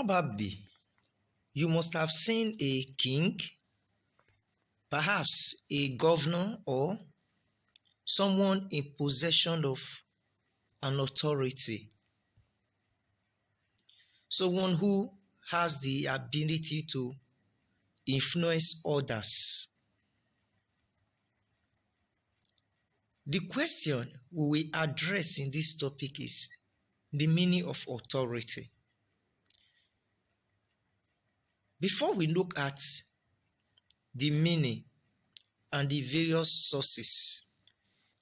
Probably, you must have seen a king, perhaps a governor, or someone in possession of an authority. Someone who has the ability to influence others. The question we will address in this topic is the meaning of authority. Before we look at the meaning and the various sources,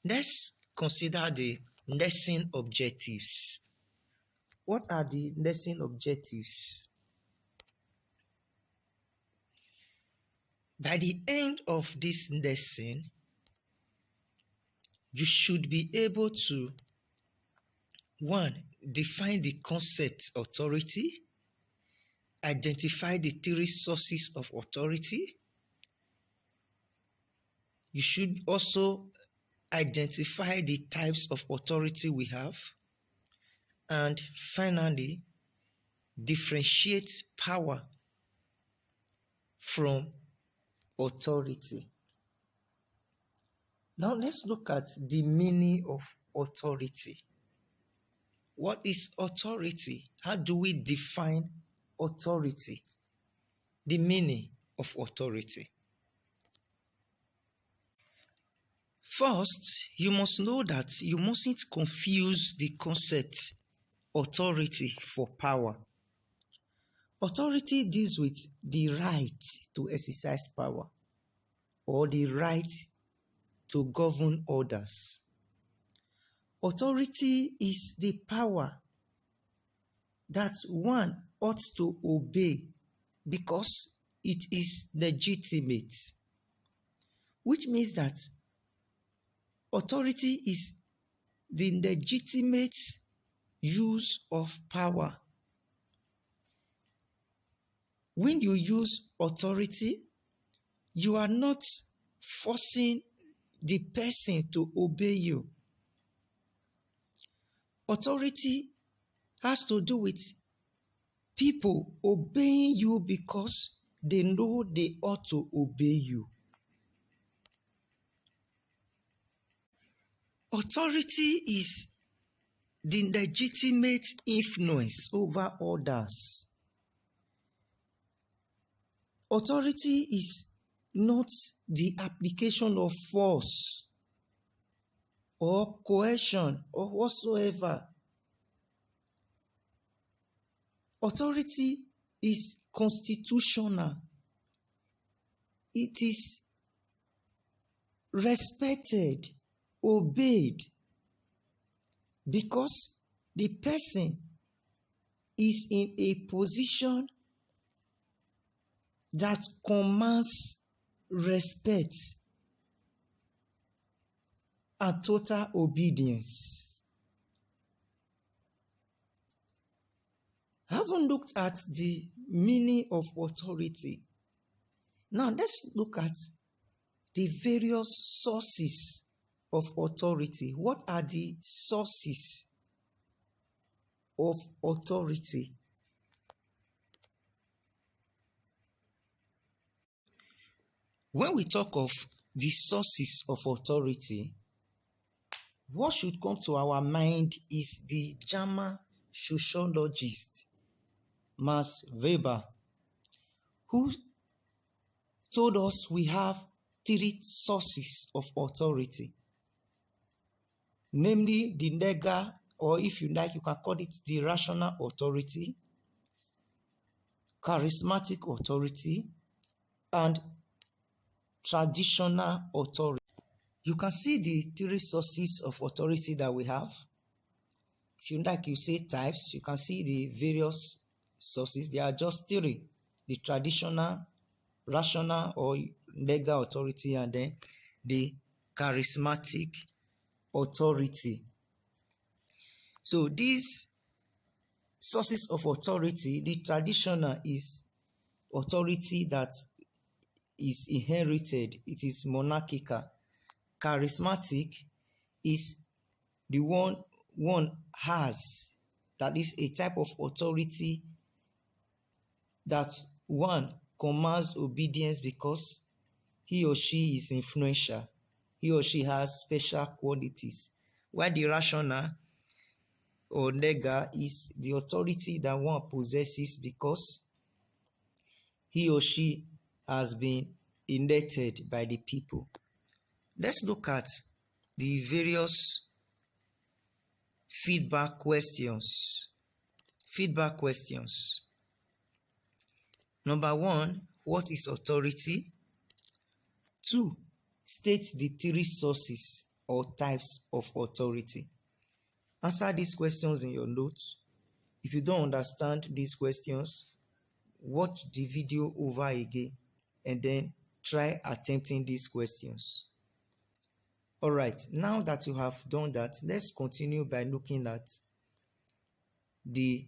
let's consider the lesson objectives. What are the lesson objectives? By the end of this lesson, you should be able to, 1, define the concept authority, identify the 3 sources of authority. You should also identify the types of authority we have. And finally, differentiate power from authority. Now let's look at the meaning of authority. What is authority? How do we define authority? The meaning of authority. First, you must know that you mustn't confuse the concept authority for power. Authority deals with the right to exercise power or the right to govern others. Authority is the power that one ought to obey because it is legitimate, which means that authority is the legitimate use of power. When you use authority, you are not forcing the person to obey you. Authority has to do with people obeying you because they know they ought to obey you. Authority is the legitimate influence over others. Authority is not the application of force or coercion or whatsoever. Authority is constitutional. It is respected, obeyed, because the person is in a position that commands respect and total obedience. Having looked at the meaning of authority, now let's look at the various sources of authority. What are the sources of authority? When we talk of the sources of authority, what should come to our mind is the German sociologist Max Weber, who told us we have 3 sources of authority, namely the legal, or if you like, you can call it the rational authority, charismatic authority, and traditional authority. You can see the 3 sources of authority that we have. If you like, you say types, you can see the various sources. There are just 3: the traditional, rational or legal authority, and then the charismatic authority. So these sources of authority, the traditional is authority that is inherited, it is monarchical. Charismatic is the one has, that is a type of authority that one commands obedience because he or she is influential. He or she has special qualities. While the rational or nega is the authority that one possesses because he or she has been elected by the people. Let's look at the various feedback questions. Number 1, what is authority? 2, state the 3 sources or types of authority. Answer these questions in your notes. If you don't understand these questions, watch the video over again and then try attempting these questions. All right, now that you have done that, let's continue by looking at the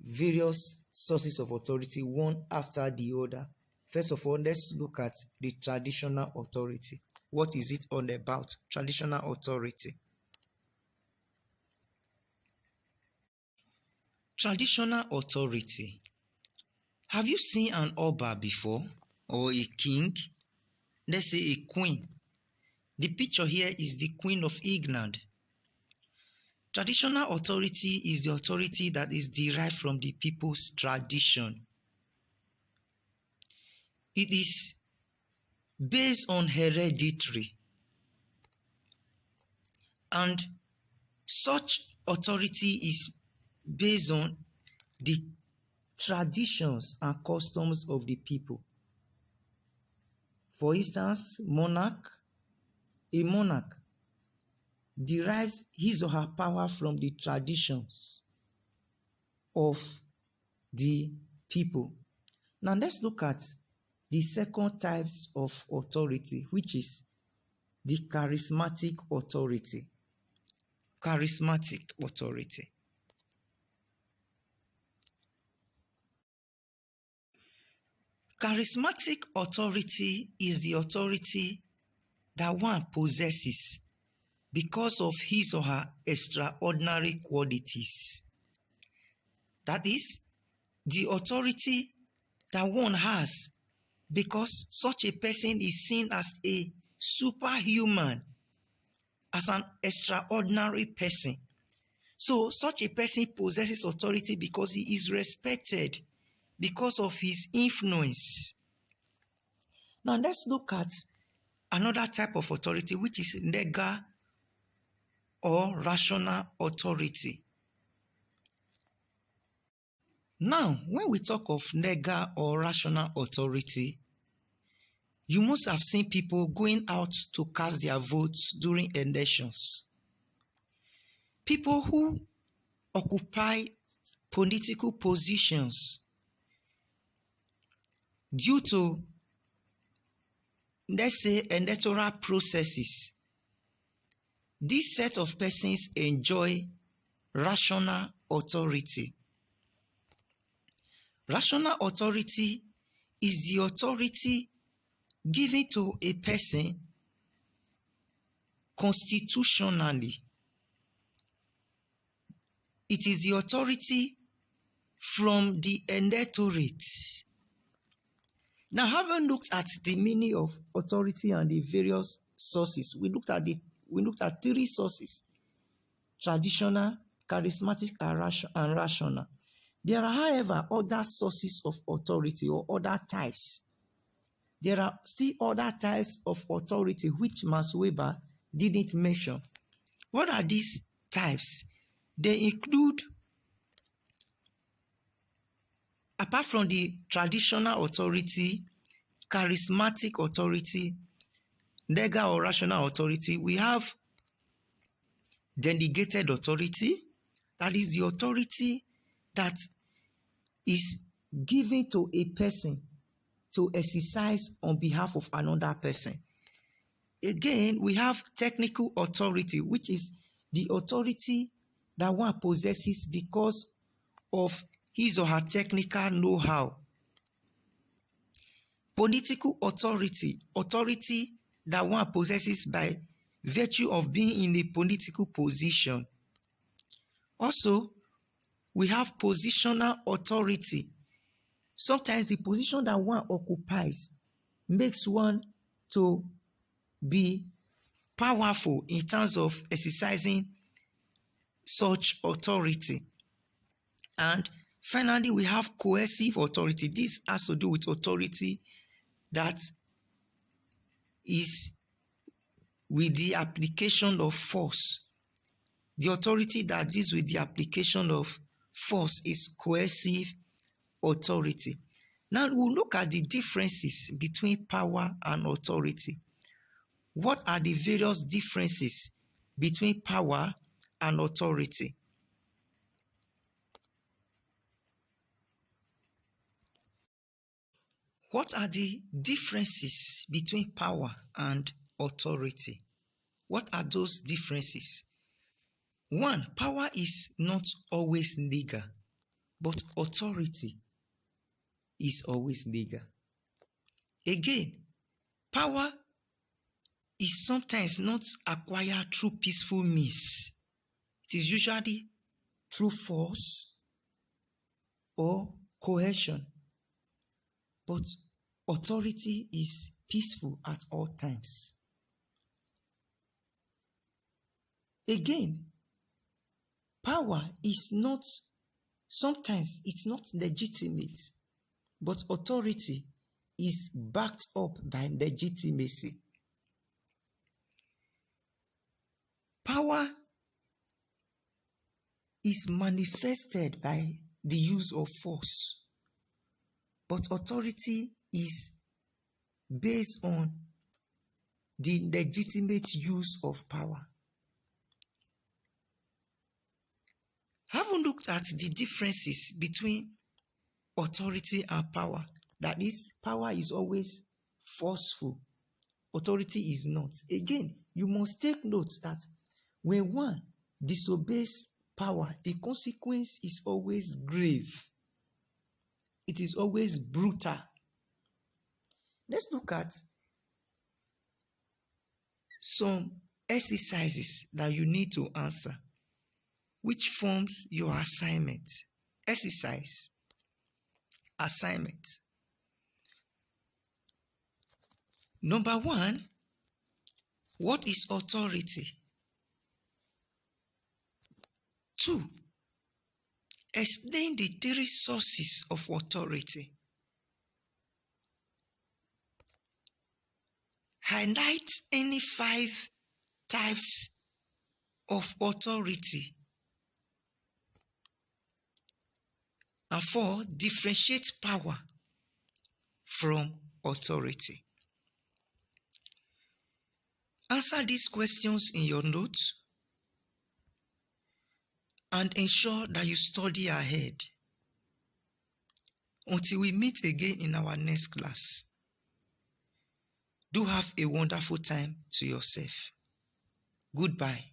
various sources of authority one after the other. First of all, let's look at the traditional authority. What is it all about? Traditional authority. Traditional authority. Have you seen an Oba before? Or a king? Let's say a queen. The picture here is the Queen of England. Traditional authority is the authority that is derived from the people's tradition. It is based on hereditary. And such authority is based on the traditions and customs of the people. For instance, a monarch derives his or her power from the traditions of the people. Now let's look at the second types of authority, which is the charismatic authority. Charismatic authority. Charismatic authority is the authority that one possesses because of his or her extraordinary qualities. That is, the authority that one has because such a person is seen as a superhuman, as an extraordinary person. So such a person possesses authority because he is respected because of his influence. Now let's look at another type of authority, which is legal or rational authority. Now, when we talk of legal or rational authority, you must have seen people going out to cast their votes during elections. People who occupy political positions due to, let's say, electoral processes. This set of persons enjoy rational authority. Rational authority is the authority given to a person constitutionally. It is the authority from the electorate. Now, having looked at the meaning of authority and the various sources, we looked at 3 sources: traditional, charismatic, and rational. There are, however, other sources of authority or other types. There are still other types of authority which Max Weber didn't mention. What are these types? They include, apart from the traditional authority, charismatic authority, legal or rational authority, we have delegated authority. That is the authority that is given to a person to exercise on behalf of another person. Again, we have technical authority, which is the authority that one possesses because of his or her technical know-how. Political authority, authority that one possesses by virtue of being in a political position. Also, we have positional authority, sometimes the position that one occupies makes one to be powerful in terms of exercising such authority. And finally, we have coercive authority. This has to do with authority that is with the application of force. The authority that deals with the application of force is coercive authority. Now we'll look at the differences between power and authority. What are the various differences between power and authority? What are the differences between power and authority? What are those differences? One, power is not always legal, but authority is always legal. Again, power is sometimes not acquired through peaceful means. It is usually through force or coercion. But authority is peaceful at all times. Again, power is not, sometimes it's not legitimate, but authority is backed up by legitimacy. Power is manifested by the use of force, but authority is based on the legitimate use of power. Having looked at the differences between authority and power, that is, power is always forceful, authority is not. Again, you must take note that when one disobeys power, the consequence is always grave. It is always brutal. Let's look at some exercises that you need to answer, which forms your assignment. Exercise. Assignment. Number 1, what is authority? 2, explain the 3 sources of authority. Highlight any 5 types of authority. And 4, differentiate power from authority. Answer these questions in your notes and ensure that you study ahead. Until we meet again in our next class, do have a wonderful time to yourself. Goodbye.